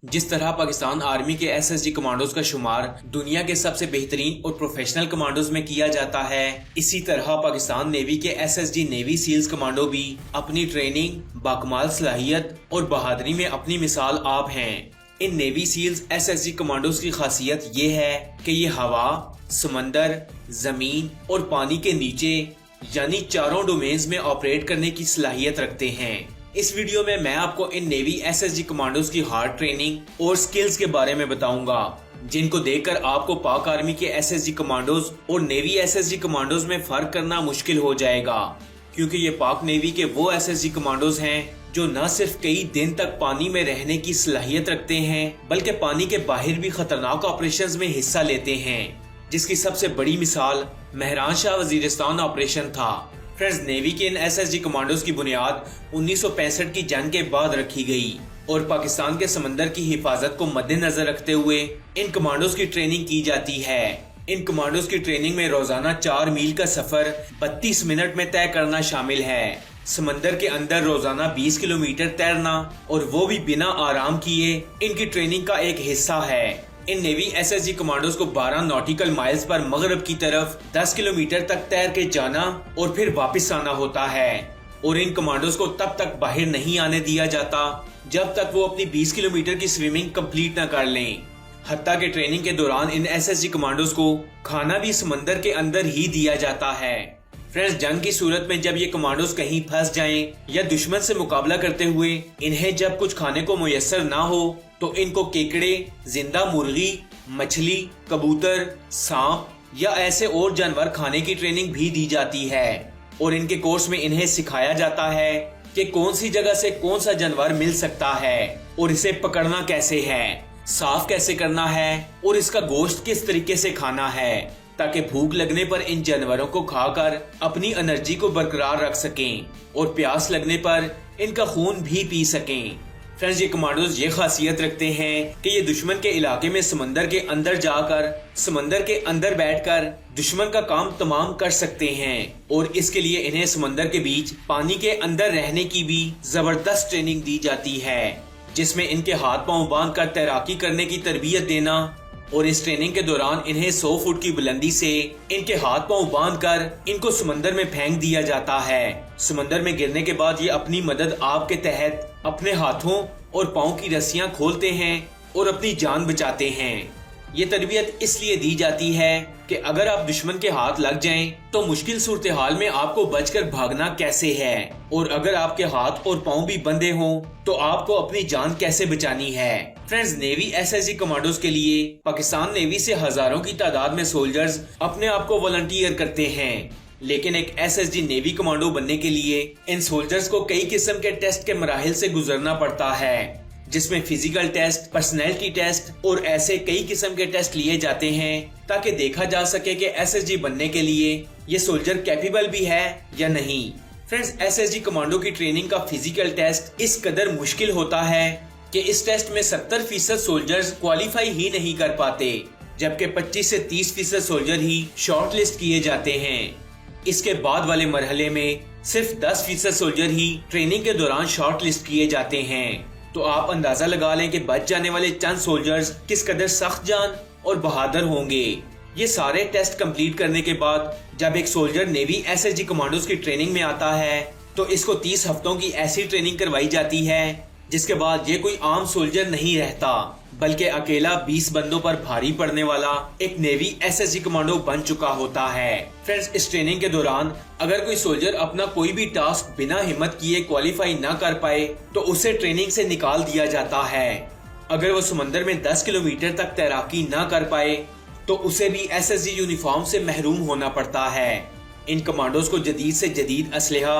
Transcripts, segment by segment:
जिस तरह पाकिस्तान आर्मी के एसएसजी कमांडोज का शुमार दुनिया के सबसे बेहतरीन और प्रोफेशनल कमांडोज में किया जाता है, इसी तरह पाकिस्तान नेवी के एसएसजी नेवी सील्स कमांडो भी अपनी ट्रेनिंग, बाकमाल सलाहियत और बहादुरी में अपनी मिसाल आप हैं। इन नेवी सील्स एसएसजी कमांडोज की खासियत ये है कि ये हवा, समंदर, जमीन और पानी के नीचे यानी चारों डोमेन्स में ऑपरेट करने की सलाहियत रखते हैं। इस वीडियो में मैं आपको इन नेवी एसएसजी कमांडोज की हार्ड ट्रेनिंग और स्किल्स के बारे में बताऊंगा, जिनको देखकर आपको पाक आर्मी के एसएसजी कमांडोज और नेवी एसएसजी कमांडोज में फर्क करना मुश्किल हो जाएगा, क्योंकि ये पाक नेवी के वो एसएसजी कमांडोज हैं जो न सिर्फ कई दिन तक पानी में रहने की सलाहियत रखते हैं, बल्कि पानी के बाहर भी खतरनाक ऑपरेशंस में हिस्सा लेते हैं, जिसकी सबसे बड़ी मिसाल महरान शाह वजीरिस्तान ऑपरेशन था। फ्रेंड्स, नेवी के इन एसएसजी कमांडोज की बुनियाद 1965 की जंग के बाद रखी गई और पाकिस्तान के समंदर की हिफाजत को मद्देनजर रखते हुए इन कमांडोज की ट्रेनिंग की जाती है। इन कमांडोज की ट्रेनिंग में रोजाना 4 मील का सफर 32 मिनट में तय करना शामिल है। समंदर के अंदर रोजाना 20 किलोमीटर तैरना और वो भी बिना आराम किए इनकी ट्रेनिंग का एक हिस्सा है। इन नेवी एसएसजी कमांडोज को 12 नॉटिकल माइल्स पर मगरब की तरफ 10 किलोमीटर तक तैर के जाना और फिर वापस आना होता है, और इन कमांडोज को तब तक बाहर नहीं आने दिया जाता जब तक वो अपनी 20 किलोमीटर की स्विमिंग कंप्लीट न कर लें। हत्ता के ट्रेनिंग के दौरान इन एसएसजी कमांडोज को खाना भी समंदर के अंदर ही दिया जाता है। फ्रेंड्स, जंग की सूरत में जब ये कमांडोज कहीं फंस जाएं या दुश्मन से मुकाबला करते हुए इन्हें जब कुछ खाने को मुयस्सर ना हो, तो इनको केकड़े, जिंदा मुर्गी, मछली, कबूतर, सांप या ऐसे और जानवर खाने की ट्रेनिंग भी दी जाती है, और इनके कोर्स में इन्हें सिखाया जाता है कि कौन सी जगह से कौन सा जानवर मिल सकता है और इसे पकड़ना कैसे है, साफ कैसे करना है और इसका गोश्त किस तरीके से खाना है, ताकि भूख लगने पर इन जानवरों को खाकर अपनी एनर्जी को बरकरार रख सकें और प्यास लगने पर इनका खून भी पी सकें। फ्रेंड्स, ये कमांडोज ये खासियत रखते हैं कि ये दुश्मन के इलाके में समंदर के अंदर जाकर समंदर के अंदर बैठकर दुश्मन का काम तमाम कर सकते हैं, और इसके लिए इन्हें समंदर के बीच पानी के अंदर रहने की भी जबरदस्त ट्रेनिंग दी जाती है, जिसमें इनके हाथ पांव बांध कर तैराकी करने की तरबियत देना, और इस ट्रेनिंग के दौरान इन्हें 100 फुट की बुलंदी से इनके हाथ पांव बांधकर इनको समंदर में फेंक दिया जाता है। समंदर में गिरने के बाद ये अपनी मदद आपके तहत अपने हाथों और पांव की रस्सियां खोलते हैं और अपनी जान बचाते हैं। ये तरबियत इसलिए दी जाती है कि अगर आप दुश्मन के हाथ लग जाएं, तो मुश्किल सूरत हाल में आपको बचकर भागना कैसे है, और अगर आपके हाथ और पांव भी बंधे हों तो आपको अपनी जान कैसे बचानी है। फ्रेंड्स, नेवी एसएसजी कमांडोज के लिए पाकिस्तान नेवी से हजारों की तादाद में सोल्जर्स अपने आप को वॉलंटियर करते हैं, लेकिन एक एसएसजी नेवी कमांडो बनने के लिए इन सोल्जर्स को कई किस्म के टेस्ट के मराहिल से गुजरना पड़ता है, जिसमें फिजिकल टेस्ट, पर्सनैलिटी टेस्ट और ऐसे कई किस्म के टेस्ट लिए जाते हैं, ताकि देखा जा सके कि एसएसजी बनने के लिए ये सोल्जर कैपेबल भी है या नहीं। फ्रेंड्स, एसएसजी कमांडो की ट्रेनिंग का फिजिकल टेस्ट इस कदर मुश्किल होता है कि इस टेस्ट में 70% सोल्जर्स क्वालिफाई ही नहीं कर पाते, जबकि 25 से 30% सोल्जर ही शॉर्ट लिस्ट किए जाते हैं। इसके बाद वाले मरहले में सिर्फ 10% सोल्जर ही ट्रेनिंग के दौरान शॉर्ट लिस्ट किए जाते हैं। तो आप अंदाजा लगा लें कि बच जाने वाले चंद सोल्जर्स किस कदर सख्त जान और बहादुर होंगे। ये सारे टेस्ट कंप्लीट करने के बाद जब एक सोल्जर नेवी एसएसजी कमांडोज की ट्रेनिंग में आता है, तो इसको 30 हफ्तों की ऐसी ट्रेनिंग करवाई जाती है जिसके बाद ये कोई आम सोल्जर नहीं रहता, बल्कि अकेला 20 बंदों पर भारी पड़ने वाला एक नेवी एसएसजी कमांडो बन चुका होता है। फ्रेंड्स, इस ट्रेनिंग के दौरान अगर कोई सोल्जर अपना कोई भी टास्क बिना हिम्मत किए क्वालिफाई ना कर पाए, तो उसे ट्रेनिंग से निकाल दिया जाता है। अगर वो समंदर में 10 किलोमीटर तक तैराकी ना कर पाए, तो उसे भी एसएसजी यूनिफॉर्म से महरूम होना पड़ता है। इन कमांडोज को जदीद से जदीद असलहा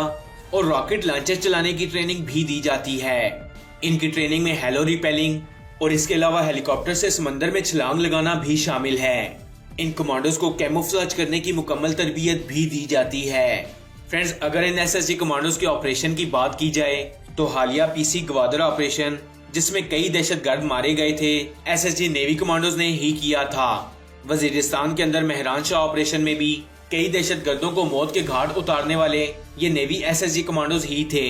और रॉकेट लॉन्चर चलाने की ट्रेनिंग भी दी जाती है। इनकी ट्रेनिंग में हेलो रिपेलिंग और इसके अलावा हेलीकॉप्टर से समंदर में छलांग लगाना भी शामिल है। इन कमांडोज को कैमोफ्लेज करने की मुकम्मल तरबियत भी दी जाती है। फ्रेंड्स, अगर इन एसएसजी कमांडोज के ऑपरेशन की बात की जाए, तो हालिया पीसी गवादर ऑपरेशन, जिसमें कई दहशतगर्द मारे गए थे, एसएसजी नेवी कमांडोज ने ही किया था। वजीरिस्तान के अंदर महरान शाह ऑपरेशन में भी कई दहशतगर्दों को मौत के घाट उतारने वाले ये नेवी एसएसजी कमांडोज ही थे।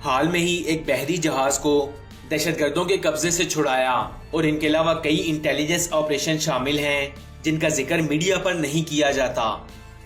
हाल में ही एक बहरी जहाज को दहशतगर्दों के कब्जे से छुड़ाया और इनके अलावा कई इंटेलिजेंस ऑपरेशन शामिल हैं जिनका जिक्र मीडिया पर नहीं किया जाता।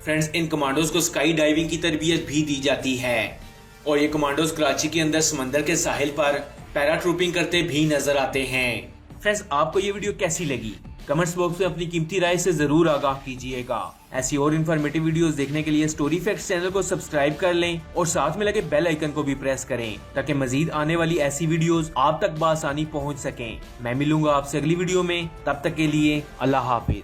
फ्रेंड्स, इन कमांडोज को स्काई डाइविंग की तरबियत भी दी जाती है और ये कमांडोज कराची के अंदर समंदर के साहिल पर पैराट्रूपिंग करते भी नजर आते हैं। फ्रेंड्स, आपको ये वीडियो कैसी लगी? कमेंट्स बॉक्स में अपनी कीमती राय से जरूर आगाह कीजिएगा। ऐसी और इन्फॉर्मेटिव वीडियोस देखने के लिए स्टोरी फैक्ट्स चैनल को सब्सक्राइब कर लें और साथ में लगे बेल आइकन को भी प्रेस करें ताकि मजीद आने वाली ऐसी वीडियोस आप तक बआसानी पहुंच सकें। मैं मिलूंगा आपसे अगली वीडियो में, तब तक के लिए अल्लाह हाफिज।